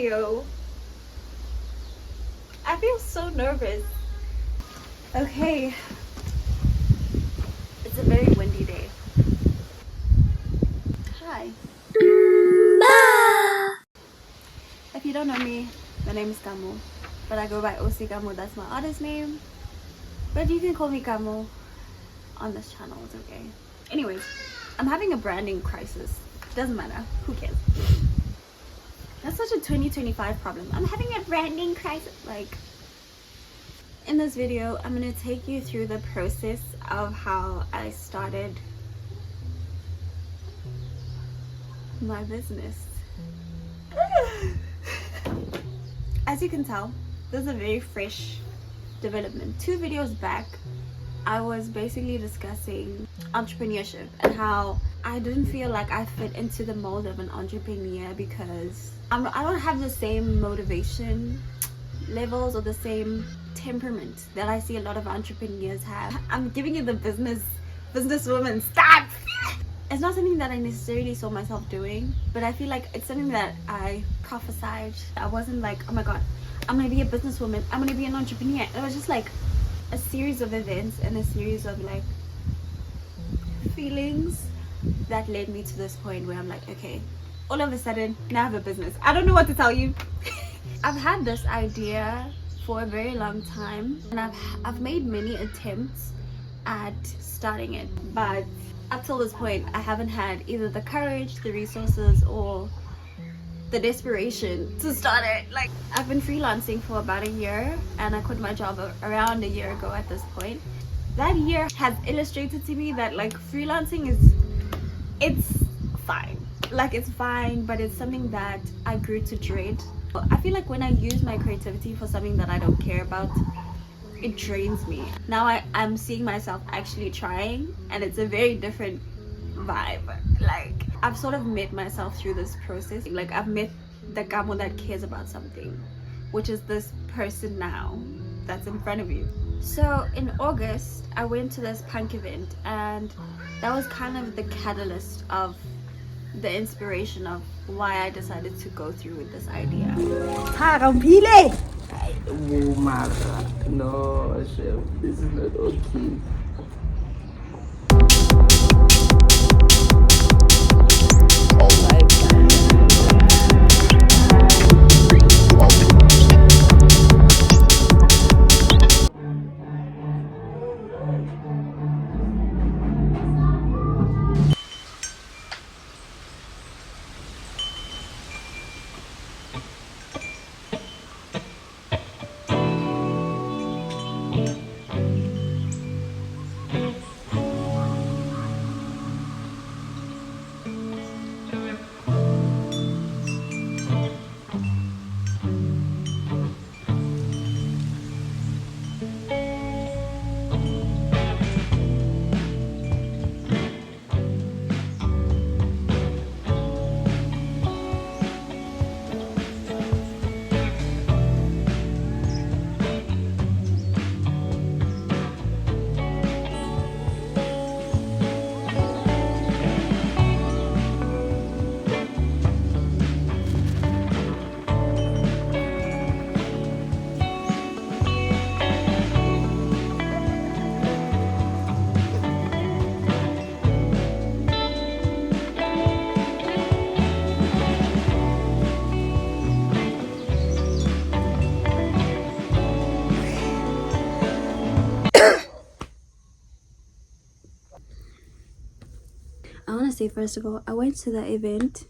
video. I feel so nervous. Okay, it's a very windy day. Hi. If you don't know me, my name is Kamo, but I go by OC Kamo. That's my artist name, but you can call me Kamo on this channel. It's okay. Anyways, I'm having a branding crisis. Doesn't matter, who cares? That's such a 2025 problem. I'm having a branding crisis. Like, in this video, I'm gonna take you through the process of how I started my business. As you can tell, this is a very fresh development. 2 videos back, I was basically discussing entrepreneurship and how I didn't feel like I fit into the mold of an entrepreneur because I don't have the same motivation levels or the same temperament that I see a lot of entrepreneurs have. I'm giving you the businesswoman stop. It's not something that I necessarily saw myself doing, but I feel like it's something that I prophesied. I wasn't like, oh my god, I'm gonna be a businesswoman, I'm gonna be an entrepreneur. It was just like a series of events and a series of like feelings that led me to this point where I'm like, okay, all of a sudden now I have a business. I don't know what to tell you. I've had this idea for a very long time, and I've made many attempts at starting it, but up till this point I haven't had either the courage, the resources, or the desperation to start it. Like, I've been freelancing for about a year, and I quit my job around a year ago at this point. That year has illustrated to me that like freelancing it's fine. Like, it's fine, but it's something that I grew to dread. I feel like when I use my creativity for something that I don't care about, it drains me. Now I'm seeing myself actually trying, and it's a very different vibe. Like, I've sort of met myself through this process. Like, I've met the Kamo that cares about something, which is this person now that's in front of you. So in August, I went to this punk event, and that was kind of the catalyst of the inspiration of why I decided to go through with this idea. No, chef, this is not okay. I want to say, first of all, I went to the event.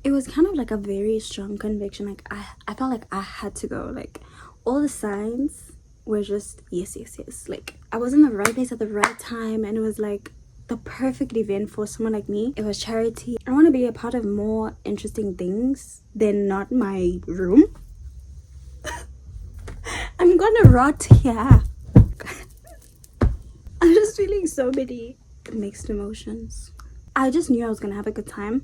It was kind of like a very strong conviction. Like, I felt like I had to go. Like, all the signs were just yes, yes, yes. Like, I was in the right place at the right time, and it was like the perfect event for someone like me. It was charity. I want to be a part of more interesting things than not my room. I'm gonna rot here. I'm just feeling so many mixed emotions. I just knew I was gonna have a good time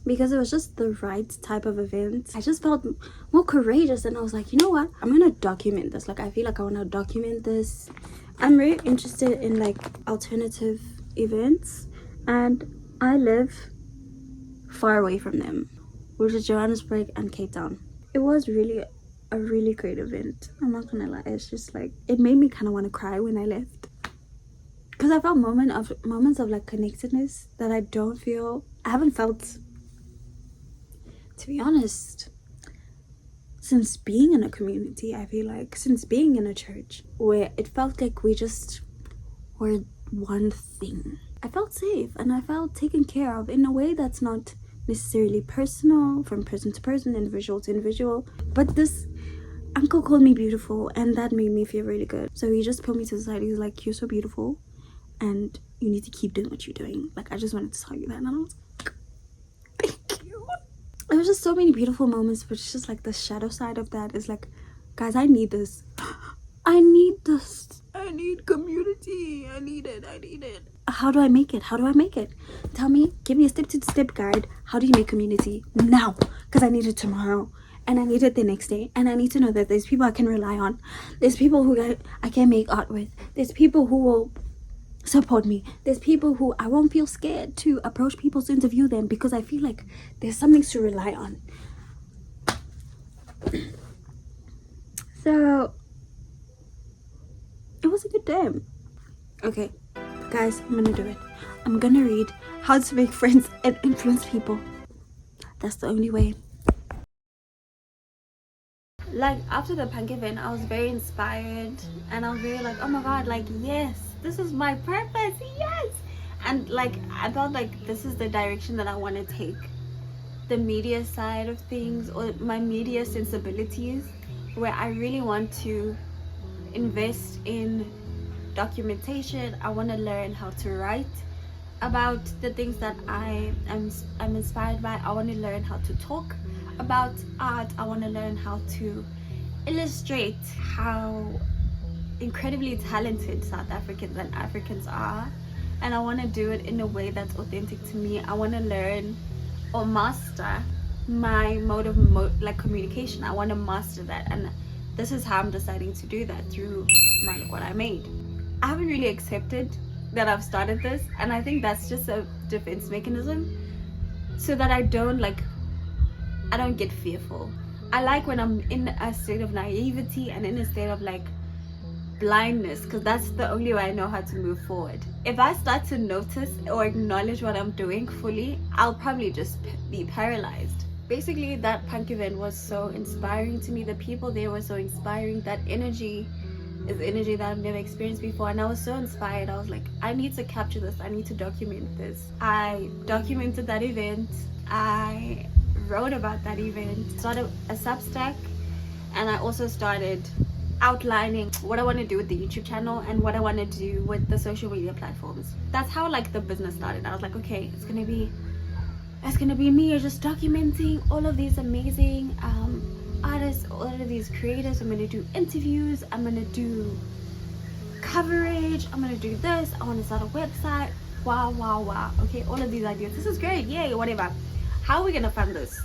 because it was just the right type of event. I just felt more courageous, and I was like, you know what, I'm gonna document this. Like, I feel like I want to document this. I'm very interested in like alternative events, and I live far away from them. which is Johannesburg and Cape Town. It was really a really great event. I'm not gonna lie. It's just like it made me kind of want to cry when I left, because I felt moments of like connectedness that I haven't felt, to be honest, since being in a community. I feel like since being in a church where it felt like we just were one thing. I felt safe and I felt taken care of in a way that's not necessarily personal, from person to person, individual to individual. But this uncle called me beautiful and that made me feel really good. So he just put me to the side. He's like, you're so beautiful and you need to keep doing what you're doing. Like, I just wanted to tell you that. And I was like, thank you. There was just so many beautiful moments, but it's just like the shadow side of that is like, guys, I need this. I need this. I need community. I need it. How do I make it? Tell me, give me a step-to-step guide. How do you make community now? Because I need it tomorrow and I need it the next day, and I need to know that there's people I can rely on. There's people who I can make art with. There's people who will support me. There's people who I won't feel scared to approach people to interview them, because I feel like there's something to rely on. So it was a good day. Okay, guys, I'm gonna do it. I'm gonna read How to Make Friends and Influence People. That's the only way. Like, after the punk event, I was very inspired and I was very like, oh my god, like, yes, this is my purpose, yes. And like, I felt like this is the direction that I want to take the media side of things, or my media sensibilities, where I really want to invest in documentation. I want to learn how to write about the things that I'm inspired by. I want to learn how to talk about art. I want to learn how to illustrate how incredibly talented South Africans and Africans are, and I want to do it in a way that's authentic to me. I want to learn or master my mode of communication. I want to master that, and this is how I'm deciding to do that through what I made. I haven't really accepted that I've started this, and I think that's just a defense mechanism so that I don't get fearful. I like when I'm in a state of naivety and in a state of like blindness, because that's the only way I know how to move forward. If I start to notice or acknowledge what I'm doing fully, I'll probably just be paralyzed. Basically, that punk event was so inspiring to me. The people there were so inspiring. That energy is energy that I've never experienced before, and I was so inspired. I was like, I need to capture this, I need to document this. I documented that event. I wrote about that event, started a Substack, and I also started outlining what I want to do with the YouTube channel and what I want to do with the social media platforms. That's how like the business started. I was like, okay, it's gonna be me just documenting all of these amazing artists, all of these creators. I'm gonna do interviews, I'm gonna do coverage, I'm gonna do this, I want to start a website. Wow. Okay, all of these ideas, this is great, yay, whatever. How are we gonna fund this?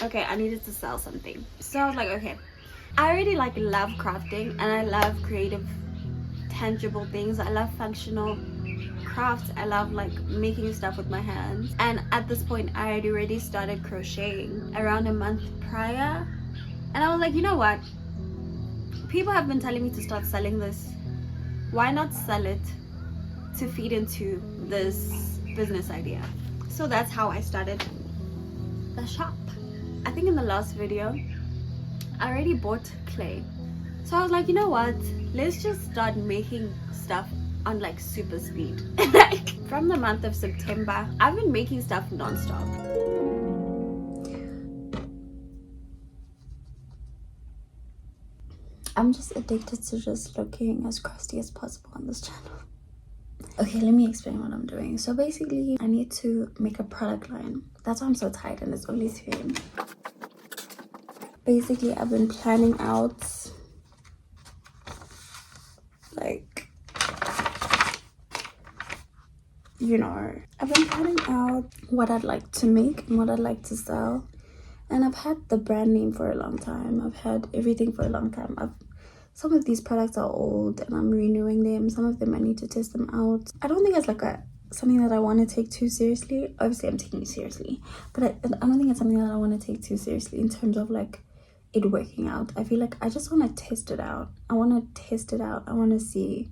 Okay, I needed to sell something. So I was like, okay, I already love crafting and I love creative, tangible things. I love functional crafts. I love making stuff with my hands. And at this point, I had already started crocheting around a month prior. And I was like, you know what? People have been telling me to start selling this. Why not sell it to feed into this business idea? So that's how I started the shop. I think in the last video I already bought clay, so I was like, you know what, let's just start making stuff on super speed. From the month of September I've been making stuff non-stop. I'm just addicted to just looking as crusty as possible on this channel. Okay, let me explain what I'm doing. So basically, I need to make a product line. That's why I'm so tired and it's only 3 a.m. Basically, I've been planning out I've been planning out what I'd like to make and what I'd like to sell. And I've had the brand name for a long time. I've had everything for a long time. Some of these products are old and I'm renewing them. Some of them I need to test them out. I don't think it's something that I want to take too seriously. Obviously, I'm taking it seriously, but I don't think it's something that I want to take too seriously in terms of like it working out. I feel like I just want to test it out. I want to test it out. I want to see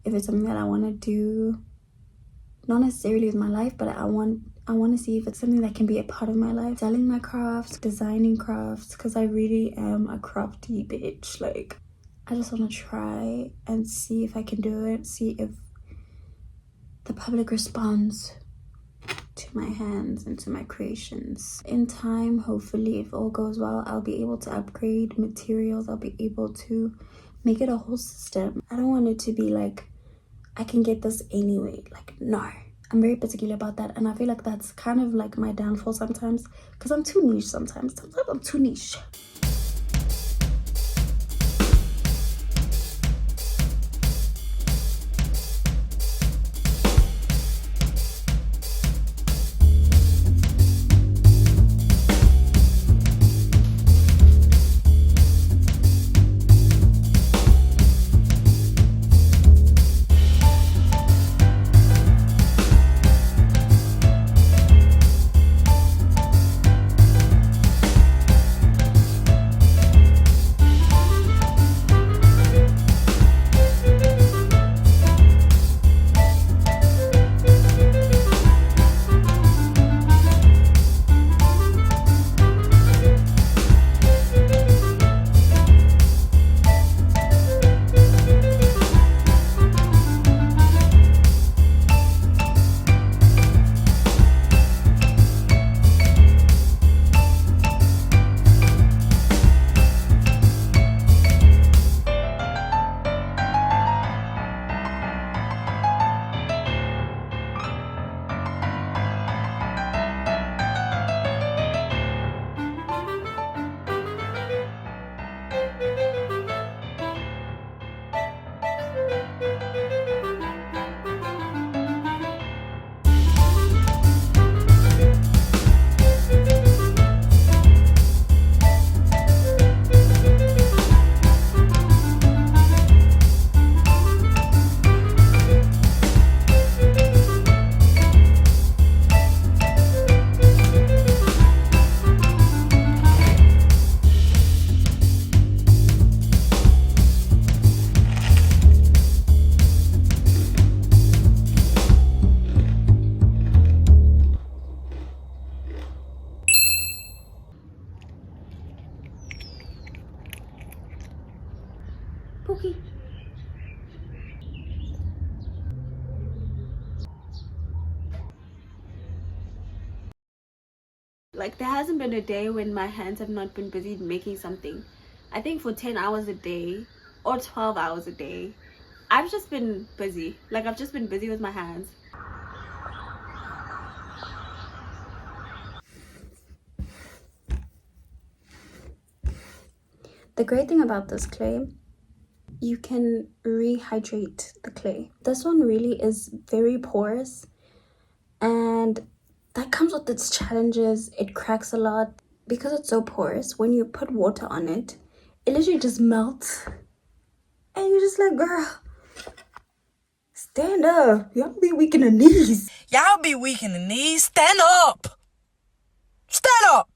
if it's something that I want to do, not necessarily with my life, but I want to see if it's something that can be a part of my life. Selling my crafts, designing crafts, because I really am a crafty bitch. Like, I just want to try and see if I can do it, see if the public responds to my hands and to my creations. In time, hopefully, if all goes well, I'll be able to upgrade materials. I'll be able to make it a whole system. I don't want it to be like, I can get this anyway. Like, no. I'm very particular about that, and I feel like that's kind of like my downfall sometimes, because I'm too niche sometimes. Sometimes I'm too niche. Pookie. Like, there hasn't been a day when my hands have not been busy making something. I think for 10 hours a day or 12 hours a day, I've just been busy. Like, I've just been busy with my hands. The great thing about this clay, you can rehydrate the clay. This one really is very porous, and that comes with its challenges. It cracks a lot. Because it's so porous, when you put water on it, it literally just melts. And you're just like, girl, stand up. Y'all be weak in the knees. Y'all be weak in the knees. Stand up. Stand up.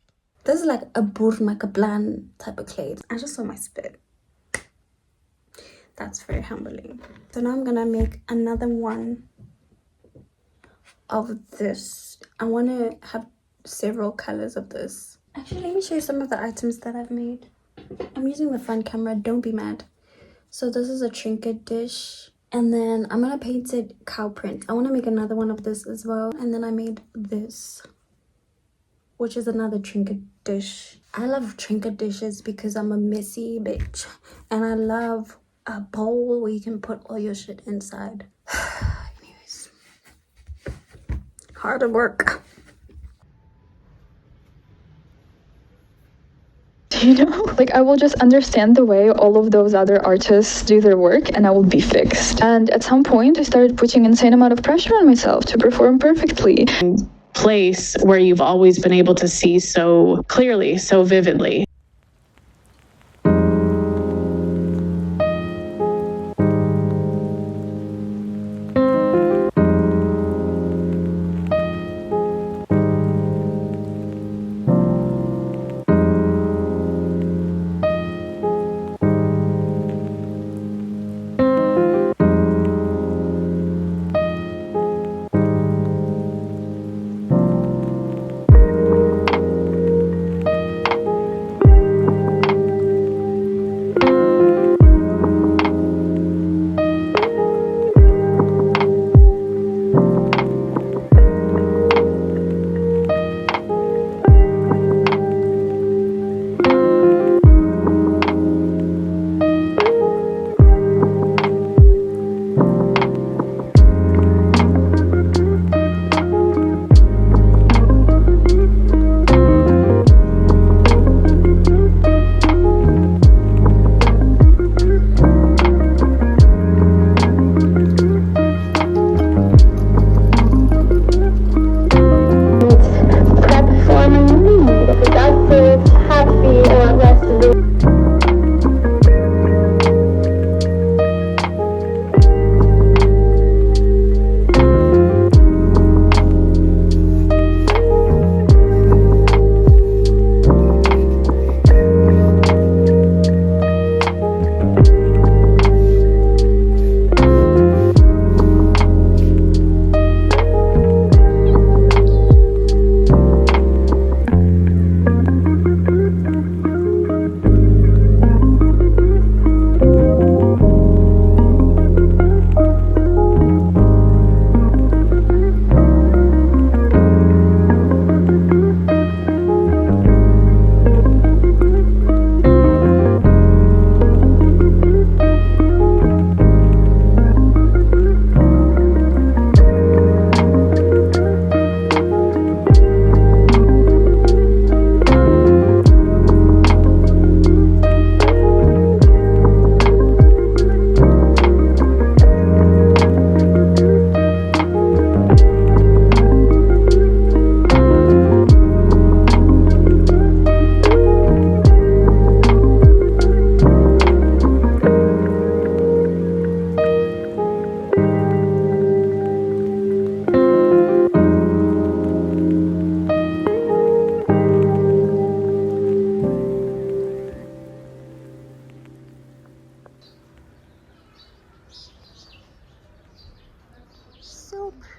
This is like a bland type of clay. I just saw my spit. That's very humbling. So now I'm gonna make another one of this. I want to have several colors of this. Actually, let me show you some of the items that I've made. I'm using the front camera, don't be mad. So this is a trinket dish, and then I'm gonna paint it cow print. I want to make another one of this as well. And then I made this, which is another trinket dish. I love trinket dishes because I'm a messy bitch, and I love a bowl where you can put all your shit inside. Anyways, hard work. You know, like I will just understand the way all of those other artists do their work and I will be fixed. And at some point I started putting insane amount of pressure on myself to perform perfectly. Place where you've always been able to see so clearly, so vividly.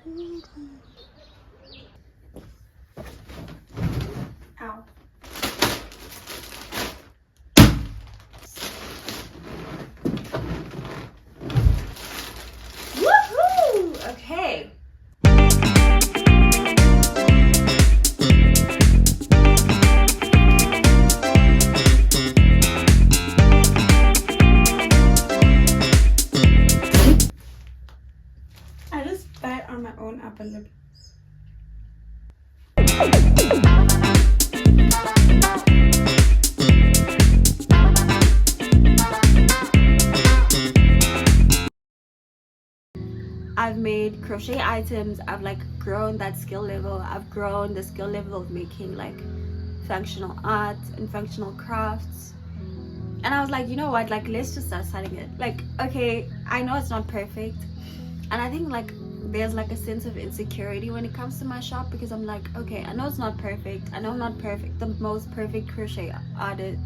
pretty. Ow. Woohoo! Okay. I just bite on my own upper lip. I've made crochet items. I've like grown that skill level. I've grown the skill level of making like functional art and functional crafts. And I was like, you know what, like let's just start selling it. Like, okay, I know it's not perfect, and I think like there's like a sense of insecurity when it comes to my shop, because I'm like, okay, I know it's not perfect. I know I'm not perfect, the most perfect crochet artist.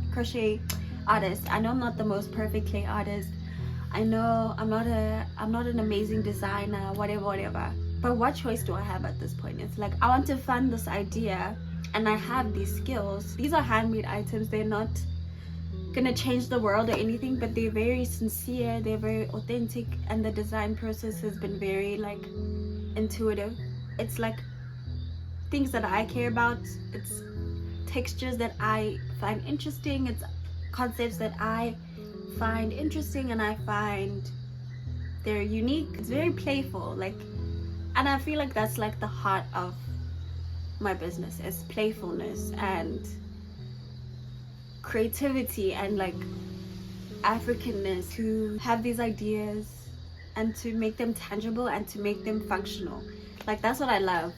I know I'm not the most perfect clay artist. I know I'm not an amazing designer, whatever. But what choice do I have at this point? It's like I want to fund this idea, and I have these skills. These are handmade items. They're not gonna change the world or anything, but they're very sincere, they're very authentic, and the design process has been very like intuitive. It's like things that I care about. It's textures that I find interesting. It's concepts that I find interesting, and I find they're unique. It's very playful, like, and I feel like that's like the heart of my business, is playfulness and creativity and like Africanness, to have these ideas and to make them tangible and to make them functional. Like that's what I love.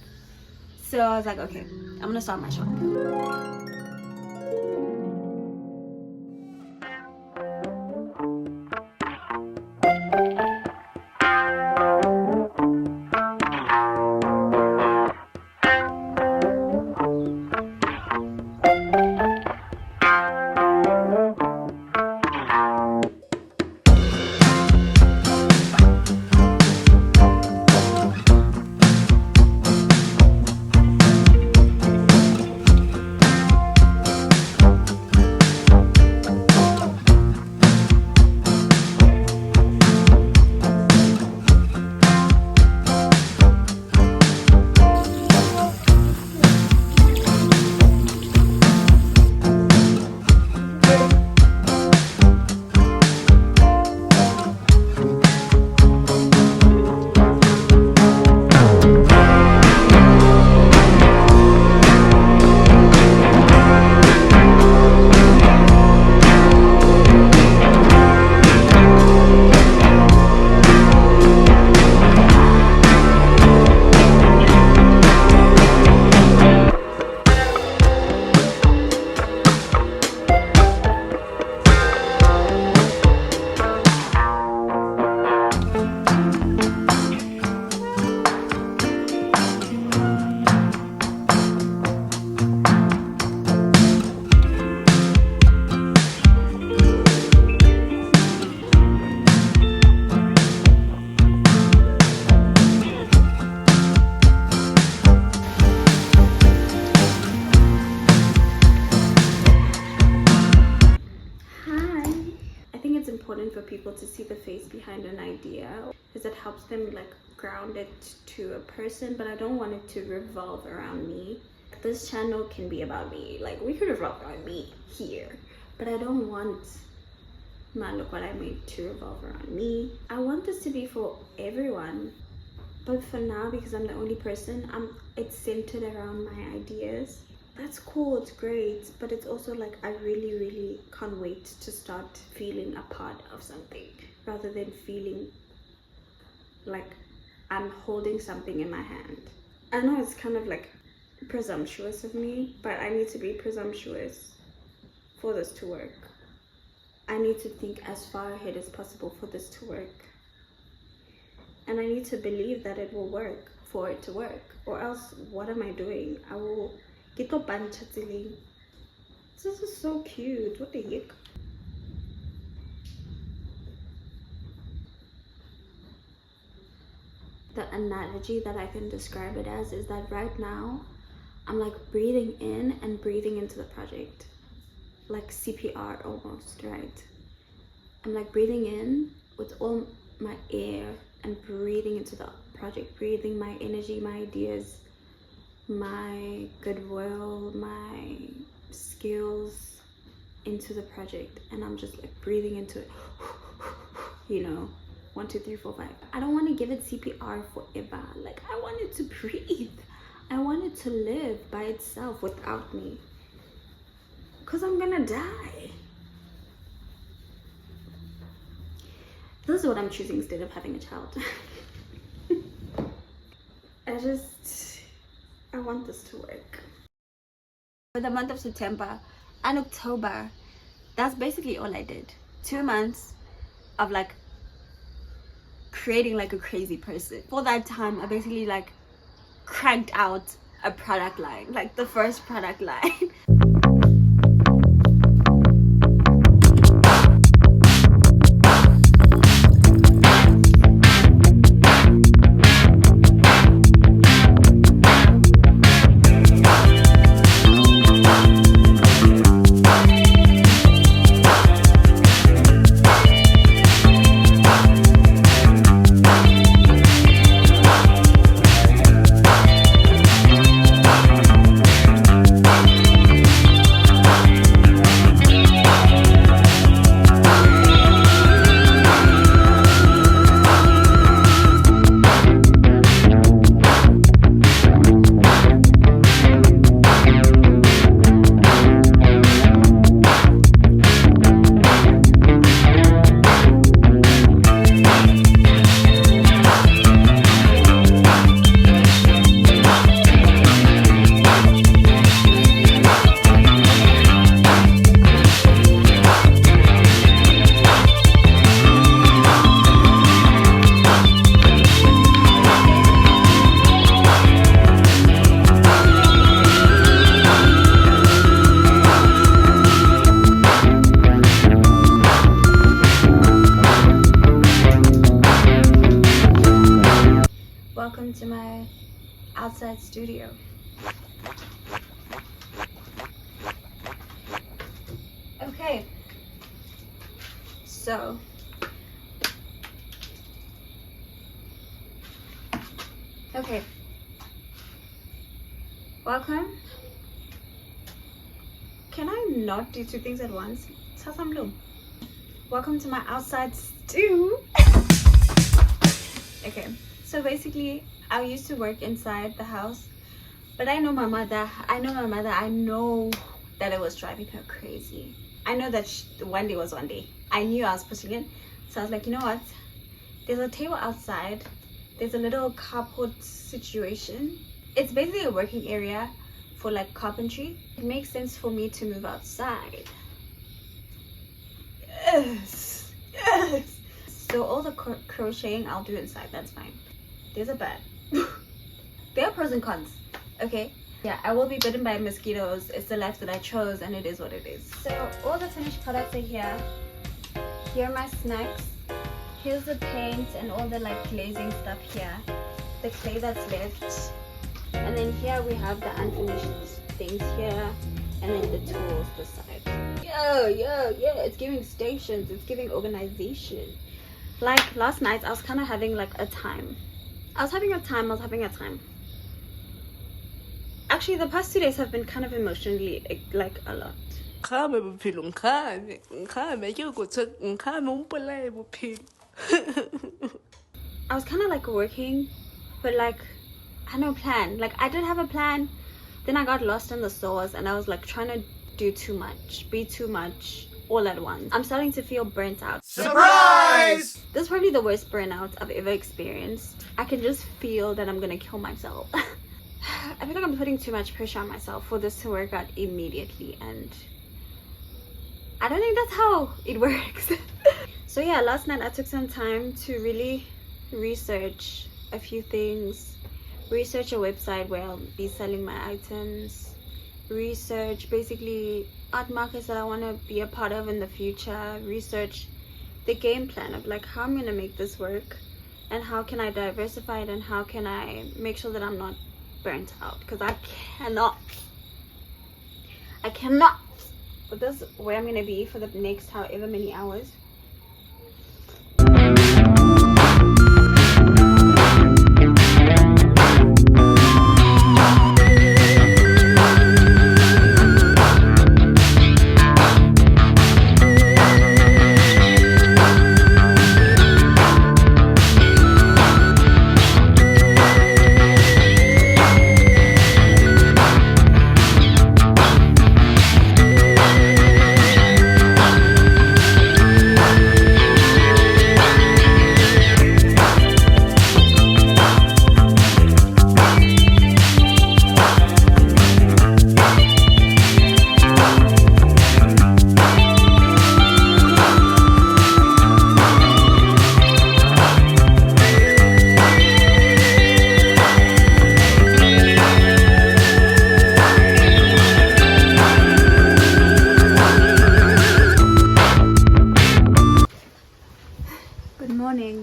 So I was like, okay, I'm gonna start my shop. For people to see the face behind an idea, because it helps them like ground it to a person. But I don't want it to revolve around me. This channel can be about me, like we could revolve around me here, but I don't want man look what I made to revolve around me. I want this to be for everyone, but for now, because I'm the only person, it's centered around my ideas. That's cool, it's great, but it's also like I really can't wait to start feeling a part of something, rather than feeling like I'm holding something in my hand. I know it's kind of like presumptuous of me, but I need to be presumptuous for this to work. I need to think as far ahead as possible for this to work, and I need to believe that it will work for it to work, or else what am I doing? I will get up and chatting. This is so cute. What the heck? the analogy that I can describe it as is that right now I'm like breathing in and breathing into the project, like CPR almost, right? I'm like breathing in with all my air and breathing into the project, breathing my energy, my ideas, my goodwill, my skills into the project, and I'm just like breathing into it, you know, 1 2 3 4 5. I don't want to give it CPR forever. Like, I want it to breathe. I want it to live by itself without me, because I'm gonna die. This is what I'm choosing instead of having a child. I want this to work. For the month of September and October, that's basically all I did. 2 months of like creating like a crazy person. For that time, I basically like cranked out a product line, like the first product line. Welcome to my outside studio. Okay, so welcome. Can I not do 2 things at once? Welcome to my outside stew. Okay, so basically I used to work inside the house, but I know my mother. I know that it was driving her crazy. I know that one day was one day. I knew I was pushing it, so I was like, you know what, there's a table outside, there's a little carport situation. It's basically a working area for like carpentry. It makes sense for me to move outside. Yes. So all the crocheting I'll do inside, that's fine. There's a bed. There are pros and cons, okay? Yeah, I will be bitten by mosquitoes. It's the life that I chose, and it is what it is. So all the finished products are here. Here are my snacks. Here's the paint and all the like glazing stuff here. The clay that's left. And then here we have the unfinished things here. And then the tools beside. Yo, it's giving stations. It's giving organization. Like last night, I was kind of having like a time. I was having a time. Actually, the past 2 days have been kind of emotionally like a lot. I was kind of like working, but like I had no plan. Like I did have a plan, then I got lost in the sauce, and I was like trying to do too much, be too much all at once. I'm starting to feel burnt out. Surprise! This is probably the worst burnout I've ever experienced. I can just feel that I'm gonna kill myself. I feel like I'm putting too much pressure on myself for this to work out immediately, and I don't think that's how it works. So yeah, last night I took some time to really research a few things, research a website where I'll be selling my items, research basically art markets that I want to be a part of in the future, research the game plan of like how I'm gonna make this work, and how can I diversify it, and how can I make sure that I'm not burnt out, because I cannot but this is where I'm gonna be for the next however many hours.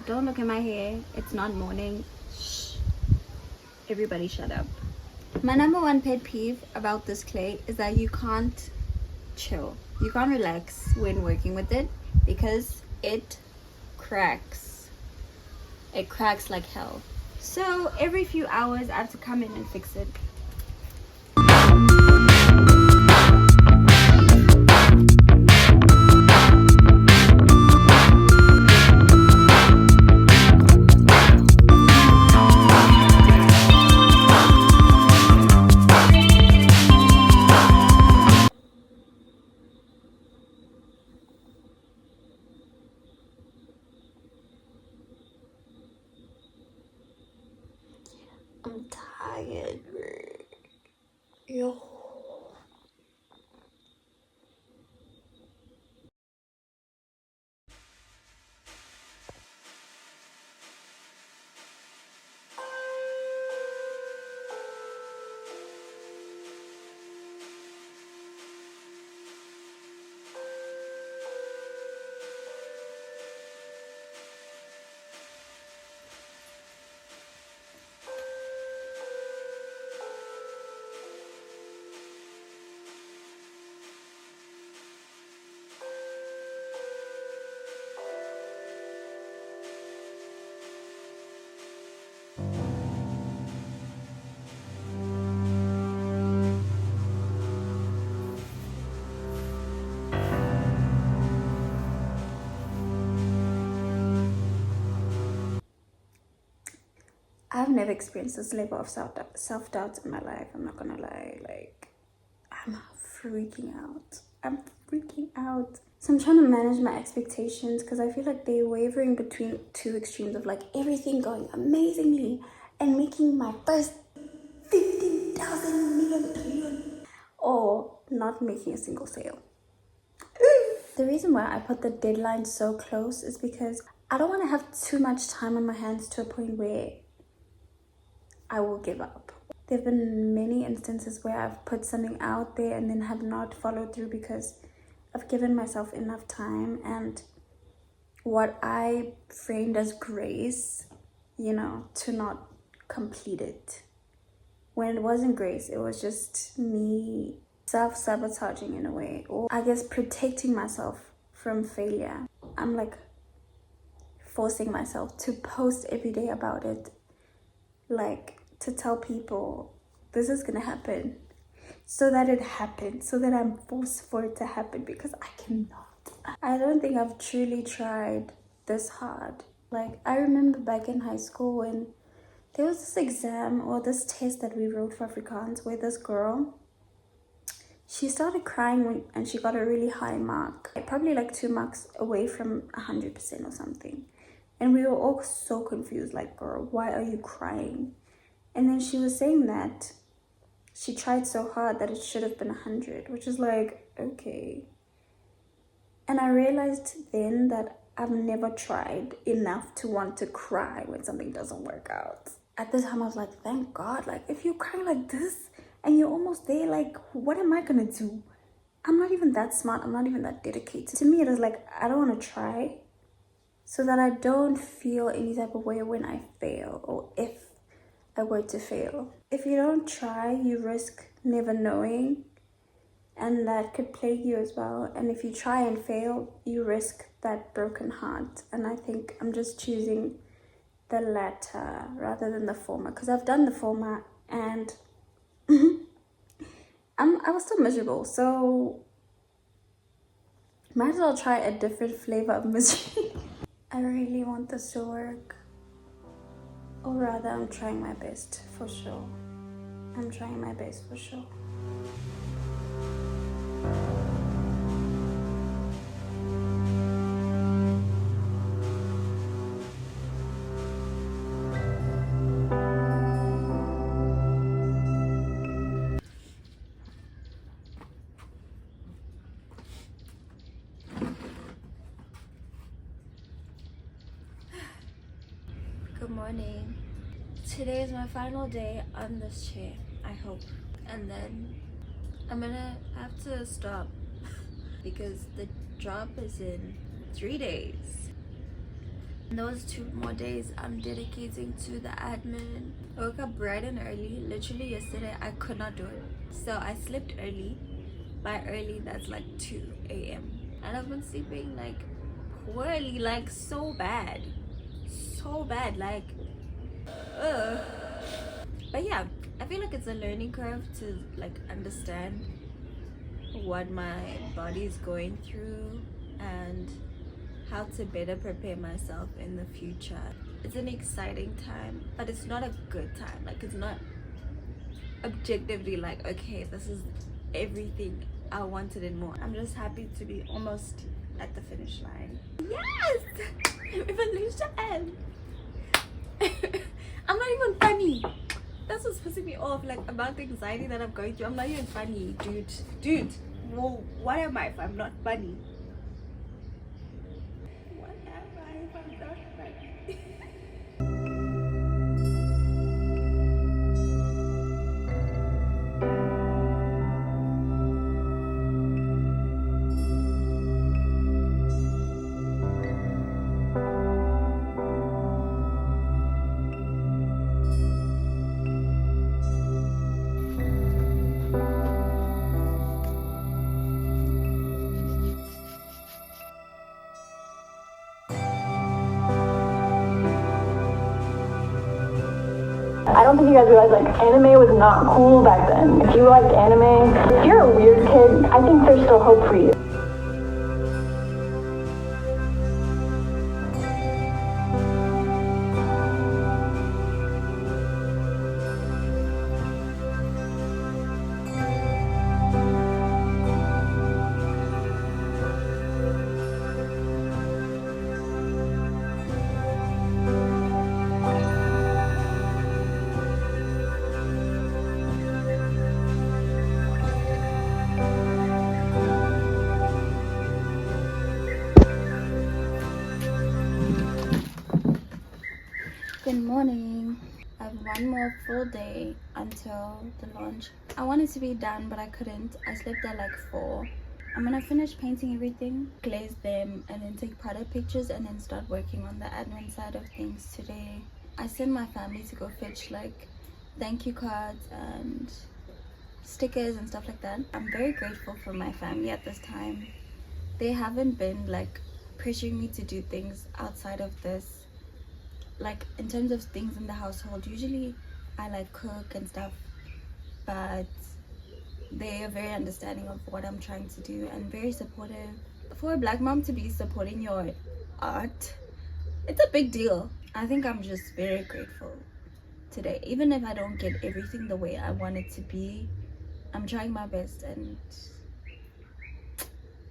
Don't look at my hair, it's not morning. Shh. Everybody shut up. My number one pet peeve about this clay is that you can't chill, you can't relax when working with it, because it cracks like hell. So every few hours I have to come in and fix it. I'm tired. Yo. I've never experienced this level of self-doubt in my life. I'm not gonna lie. Like, I'm freaking out. So I'm trying to manage my expectations, because I feel like they're wavering between two extremes of like everything going amazingly and making my first 15,000 million trillion, or not making a single sale. The reason why I put the deadline so close is because I don't want to have too much time on my hands to a point where I will give up. There have been many instances where I've put something out there and then have not followed through because I've given myself enough time and what I framed as grace, you know, to not complete it. When it wasn't grace, it was just me self-sabotaging in a way, or I guess protecting myself from failure. I'm like forcing myself to post every day about it, like to tell people this is gonna happen, so that it happens, so that I'm forced for it to happen, because I cannot. I don't think I've truly tried this hard. Like, I remember back in high school when there was this exam or this test that we wrote for Afrikaans, where this girl, she started crying and she got a really high mark, probably like 2 marks away from 100% or something. And we were all so confused, like, girl, why are you crying? And then she was saying that she tried so hard that it should have been 100, which is like, okay. And I realized then that I've never tried enough to want to cry when something doesn't work out. At the time, I was like, thank God, like, if you're crying like this and you're almost there, like, what am I gonna do? I'm not even that smart, I'm not even that dedicated. To me, it is like, I don't want to try, so that I don't feel any type of way when I fail or if I were to fail. If you don't try, you risk never knowing, and that could plague you as well. And if you try and fail, you risk that broken heart. And I think I'm just choosing the latter rather than the former, because I've done the former and I was still miserable. So might as well try a different flavor of misery. I really want this to work, or rather I'm trying my best for sure. I'm trying my best for sure. Good morning. Today is my final day on this chair, I hope. And then I'm gonna have to stop because the job is in 3 days. And those 2 more days I'm dedicating to the admin. I woke up bright and early. Literally yesterday I could not do it. So I slept early. By early, that's like 2 a.m. And I've been sleeping like poorly, like so bad. So bad, like but yeah, I feel like it's a learning curve to like understand what my body is going through and how to better prepare myself in the future. It's an exciting time, but it's not a good time. Like, it's not objectively like, okay, this is everything I wanted and more. I'm just happy to be almost at the finish line. Yes! Evolution! I'm not even funny. That's what's pissing me off, like, about the anxiety that I'm going through. I'm not even funny, dude. Well, what am I if I'm not funny? What am I if I'm not funny? I don't think you guys realize, like, anime was not cool back then. If you liked anime, if you're a weird kid, I think there's still hope for you. Good morning. I have one more full day until the launch. I wanted to be done, but I couldn't. I slept at like 4. I'm gonna finish painting everything, glaze them, and then take product pictures and then start working on the admin side of things today. I sent my family to go fetch like thank you cards and stickers and stuff like that. I'm very grateful for my family at this time. They haven't been like pressuring me to do things outside of this. Like, in terms of things in the household, usually I like cook and stuff, but they are very understanding of what I'm trying to do and very supportive. For a black mom to be supporting your art, it's a big deal. I think I'm just very grateful today. Even if I don't get everything the way I want it to be, I'm trying my best, and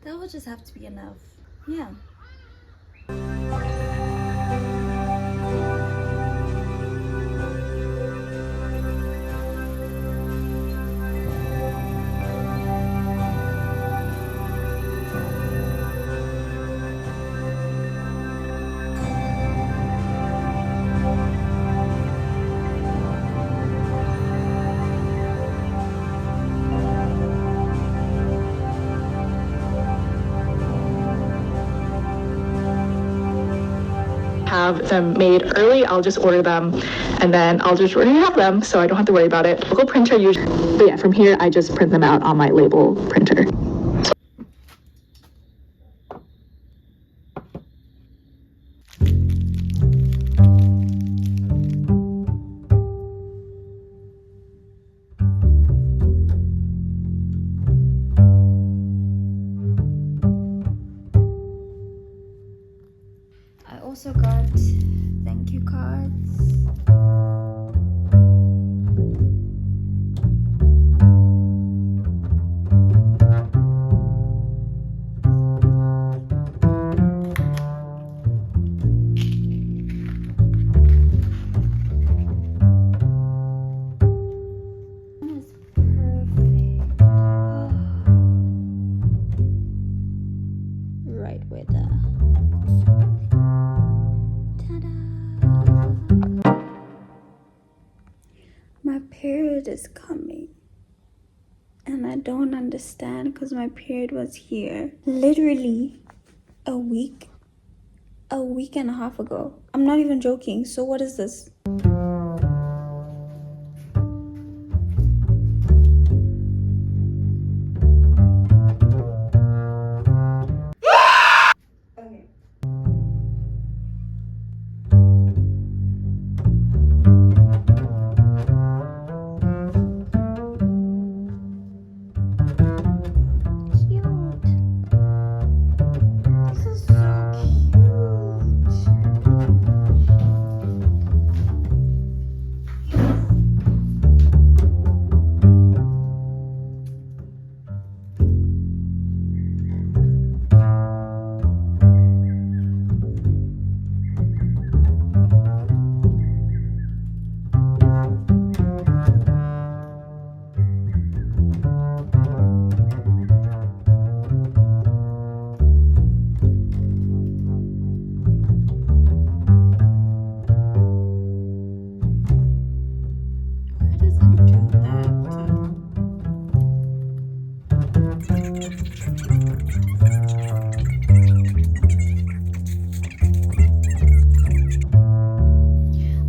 that will just have to be enough. Yeah. have them made early, I'll just order them and then I'll just already have them so I don't have to worry about it. Local printer usually, but yeah, from here I just print them out on my label printer. I also got thank you cards. That is perfect. Right where the my period is coming and I don't understand because my period was here literally a week and a half ago. I'm not even joking. So what is this? Okay.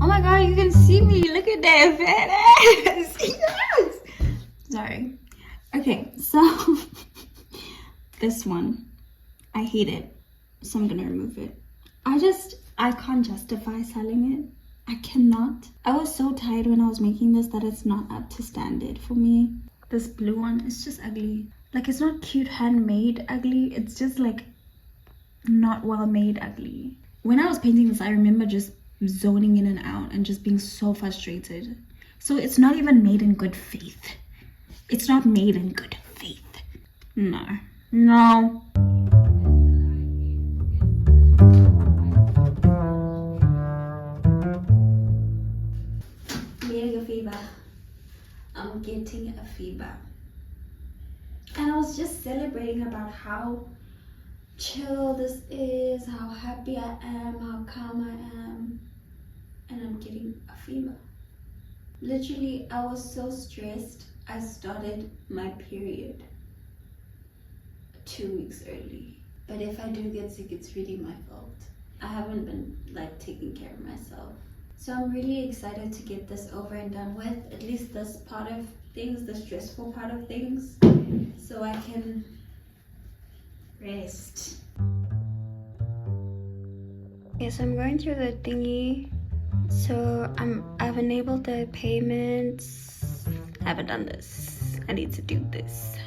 Oh my god, you can see me. Look at that fat ass. Yes. Sorry. Okay, so this one, I hate it. So I'm gonna remove it. I can't justify selling it. I cannot. I was so tired when I was making this that it's not up to standard for me. This blue one is just ugly. Like, it's not cute handmade ugly. It's just like not well made ugly. When I was painting this, I remember just zoning in and out and just being so frustrated. So it's not even made in good faith. It's not made in good faith. No. No. Getting a fever. I'm getting a fever. And I was just celebrating about how chill this is, how happy I am, how calm I am, and I'm getting a fever. Literally, I was so stressed. I started my period 2 weeks early. But if I do get sick, it's really my fault. I haven't been like taking care of myself. So I'm really excited to get this over and done with, at least this part of things, the stressful part of things, so I can rest. Okay, so I'm going through the thingy. So I've enabled the payments. I haven't done this. I need to do this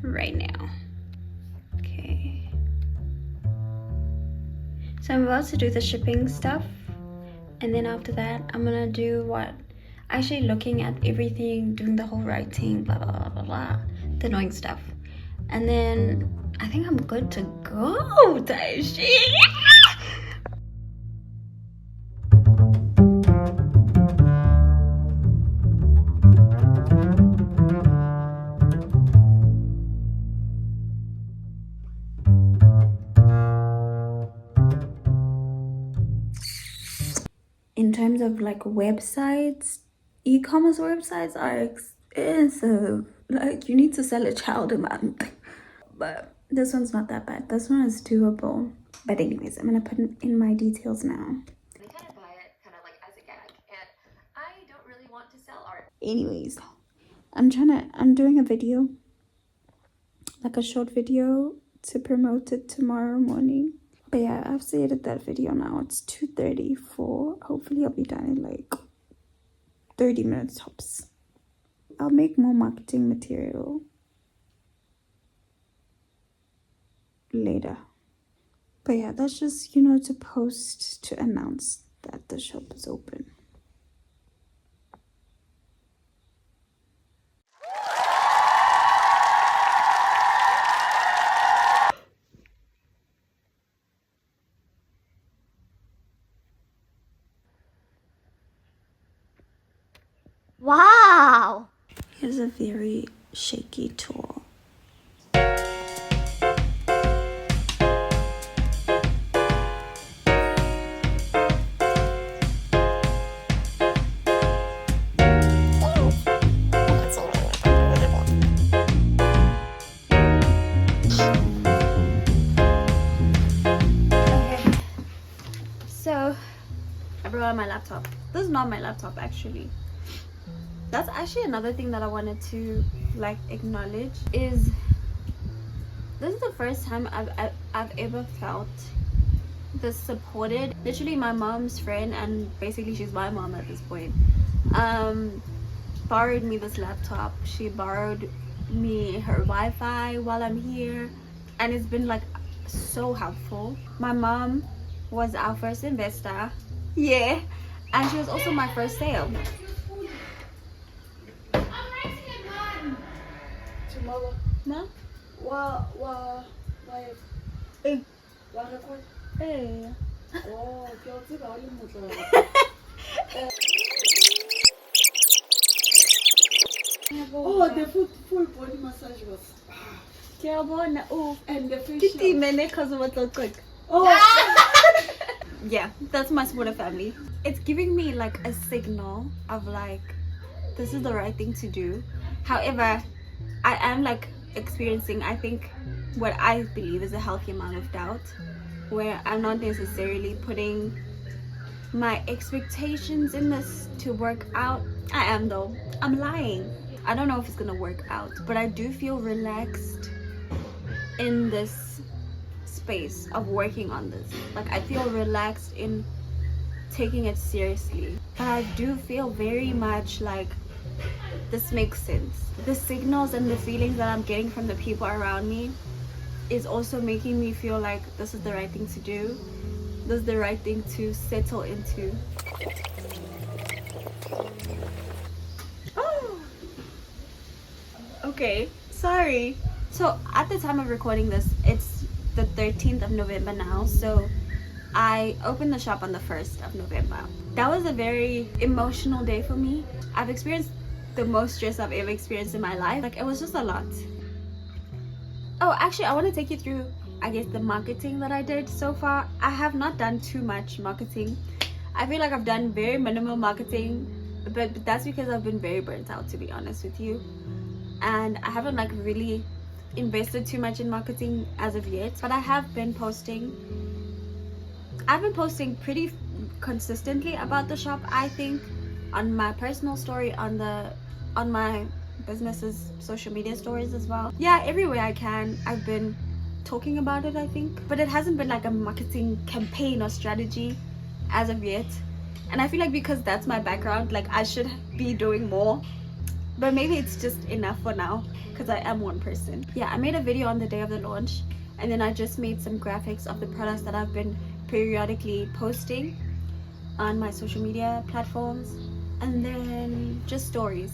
right now. Okay. So I'm about to do the shipping stuff. And then after that, I'm gonna do what? Actually looking at everything, doing the whole writing, blah, blah, blah, blah, blah. The annoying stuff. And then I think I'm good to go, Taishi. In terms of like websites, e-commerce websites are expensive. Like, you need to sell a child a month. But this one's not that bad. This one is doable. But anyways, I'm gonna put in my details now. They kind of buy it kind of like as a gag, and I don't really want to sell art. Anyways, I'm doing a video, like a short video to promote it tomorrow morning. But yeah, I've saved that video now. It's 2:34. Hopefully I'll be done in like 30 minutes tops. I'll make more marketing material later. But yeah, that's just, you know, to post to announce that the shop is open. Wow! Here's a very shaky tour. So, I brought out my laptop. This is not my laptop actually. That's actually another thing that I wanted to like acknowledge is this is the first time I've ever felt this supported. Literally my mom's friend, and basically she's my mom at this point, borrowed me this laptop. She borrowed me her Wi-Fi while I'm here, and it's been like so helpful. My mom was our first investor, yeah, and she was also my first sale. No? Why record? Hey. Oh, ke o tseba o le motle. Oh, the full body massage was. Oh, And the facial. Yeah, that's my supportive family. It's giving me like a signal of like this is the right thing to do. However, I am like experiencing, I think, what I believe is a healthy amount of doubt, where I'm not necessarily putting my expectations in this to work out. I am though. I'm lying. I don't know if it's gonna work out, but I do feel relaxed in this space of working on this. Like I feel relaxed in taking it seriously. But I do feel very much like this makes sense. The signals and the feelings that I'm getting from the people around me is also making me feel like this is the right thing to do. This is the right thing to settle into. Oh, okay, sorry. So at the time of recording this, it's the 13th of November now. So I opened the shop on the 1st of November. That was a very emotional day for me. I've experienced the most stress I've ever experienced in my life. Like it was just a lot. Oh, actually I want to take you through, I guess, the marketing that I did so far. I have not done too much marketing. I feel like I've done very minimal marketing, but that's because I've been very burnt out, to be honest with you, and I haven't like really invested too much in marketing as of yet. But I have been posting. I've been posting pretty consistently about the shop, I think, on my personal story, on my business's social media stories as well. Yeah, everywhere I can I've been talking about it, I think, but it hasn't been like a marketing campaign or strategy as of yet. And I feel like because that's my background, like I should be doing more, but maybe it's just enough for now because I am one person. Yeah, I made a video on the day of the launch, and then I just made some graphics of the products that I've been periodically posting on my social media platforms, and then just stories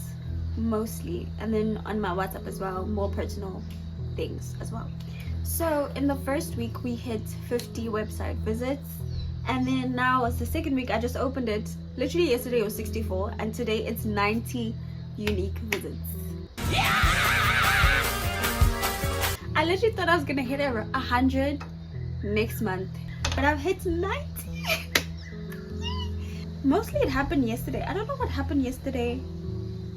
mostly, and then on my WhatsApp as well, more personal things as well. So in the first week we hit 50 website visits, and then now it's the second week. I just opened it literally yesterday. It was 64, and today it's 90 unique visits. I literally thought I was gonna hit 100 next month, but I've hit 90. Mostly it happened yesterday. I don't know what happened yesterday,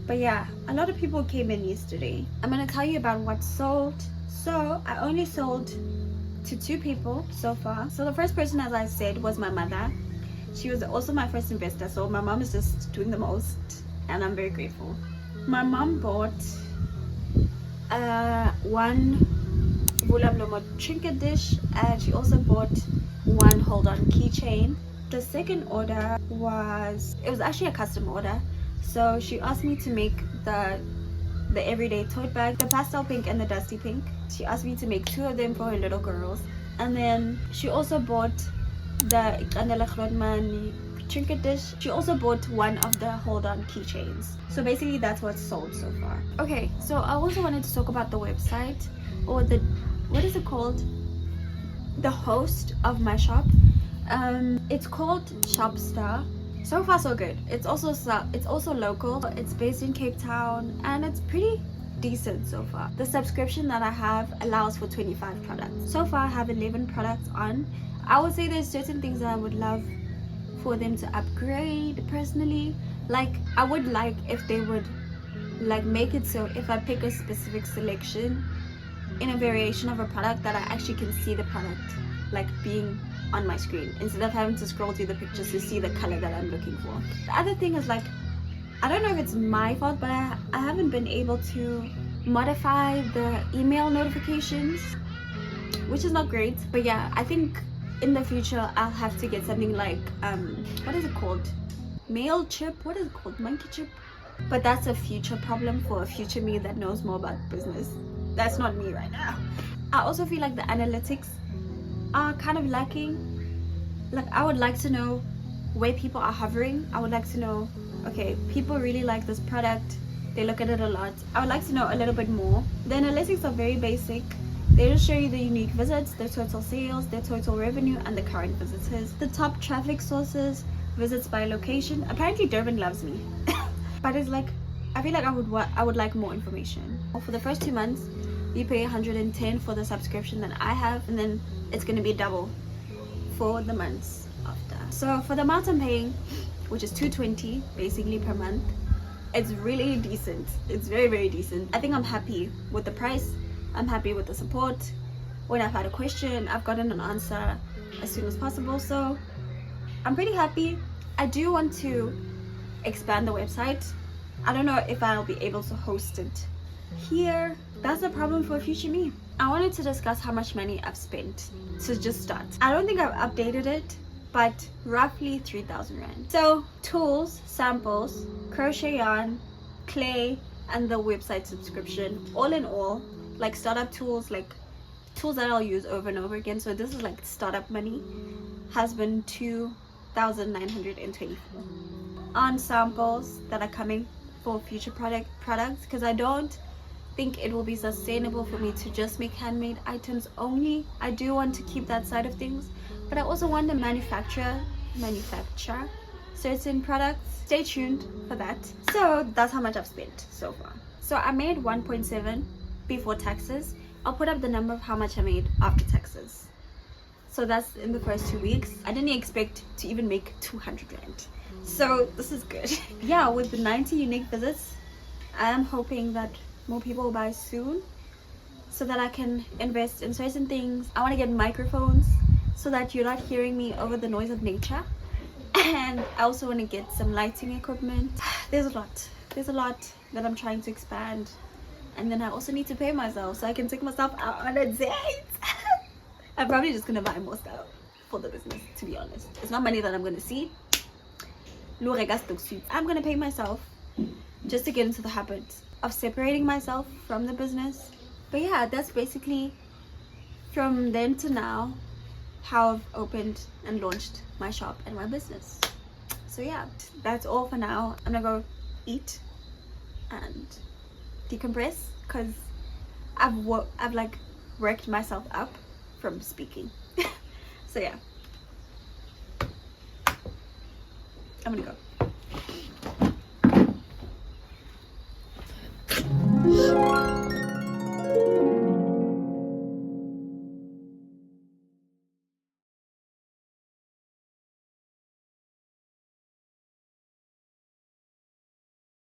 but yeah, a lot of people came in yesterday. I'm gonna tell you about what sold. So I only sold to 2 people so far. So the first person, as I said, was my mother. She was also my first investor, so my mom is just doing the most, and I'm very grateful. My mom bought one Vula Blomo trinket dish, and she also bought one hold-on keychain. The second order was actually a custom order. So she asked me to make the everyday tote bag, the pastel pink and the dusty pink. She asked me to make 2 of them for her little girls. And then she also bought the Ikandela Grodman trinket dish. She also bought one of the hold-on keychains. So basically that's what's sold so far. Okay, so I also wanted to talk about the website, or what is it called? The host of my shop. It's called Shopstar. So far so good. It's also local. It's based in Cape Town, and it's pretty decent so far. The subscription that I have allows for 25 products. So far I have 11 products on. I would say there's certain things that I would love for them to upgrade personally. Like, I would like if they would like make it so if I pick a specific selection in a variation of a product, that I actually can see the product like being on my screen instead of having to scroll through the pictures to see the color that I'm looking for. The other thing is, like, I don't know if it's my fault, but I haven't been able to modify the email notifications, which is not great. But yeah, I think in the future I'll have to get something like what is it called? Mail chip? What is it called? Monkey chip? But that's a future problem for a future me that knows more about business. That's not me right now. I also feel like the analytics are kind of lacking. Like, I would like to know where people are hovering. I would like to know, okay, people really like this product, they look at it a lot. I would like to know a little bit more. The analytics are very basic. They just show you the unique visits, the total sales, their total revenue, and the current visitors. The top traffic sources, visits by location. Apparently Durban loves me. But it's like, I feel like I would like more information. For the first 2 months you pay 110 for the subscription that I have, and then it's going to be double for the months after. So for the amount I'm paying, which is 220 basically per month, it's really decent. It's very, very decent. I think I'm happy with the price. I'm happy with the support. When I've had a question, I've gotten an answer as soon as possible. So I'm pretty happy. I do want to expand the website. I don't know if I'll be able to host it here. That's a problem for future me. I wanted to discuss how much money I've spent to just start. I don't think I've updated it, but roughly 3,000 rand. So tools, samples, crochet yarn, clay, and the website subscription, all in all, like startup tools, like tools that I'll use over and over again. So this is like startup money, has been 2,924 on samples that are coming for future products, because I don't think it will be sustainable for me to just make handmade items only. I do want to keep that side of things, but I also want to manufacture certain products. Stay tuned for that. So that's how much I've spent so far. So I made 1.7 before taxes. I'll put up the number of how much I made after taxes. So that's in the first 2 weeks. I didn't expect to even make 200 rand. So this is good. Yeah, with the 90 unique visits, I am hoping that more people will buy soon, so that I can invest in certain things. I want to get microphones so that you're not hearing me over the noise of nature. And I also want to get some lighting equipment. There's a lot that I'm trying to expand. And then I also need to pay myself so I can take myself out on a date. I'm probably just gonna buy more stuff for the business, to be honest. It's not money that I'm gonna see. I'm gonna pay myself just to get into the habit of separating myself from the business. But yeah, that's basically from then to now how I've opened and launched my shop and my business. So yeah, that's all for now. I'm gonna go eat and decompress, because I've like worked myself up from speaking. So yeah, I'm gonna go.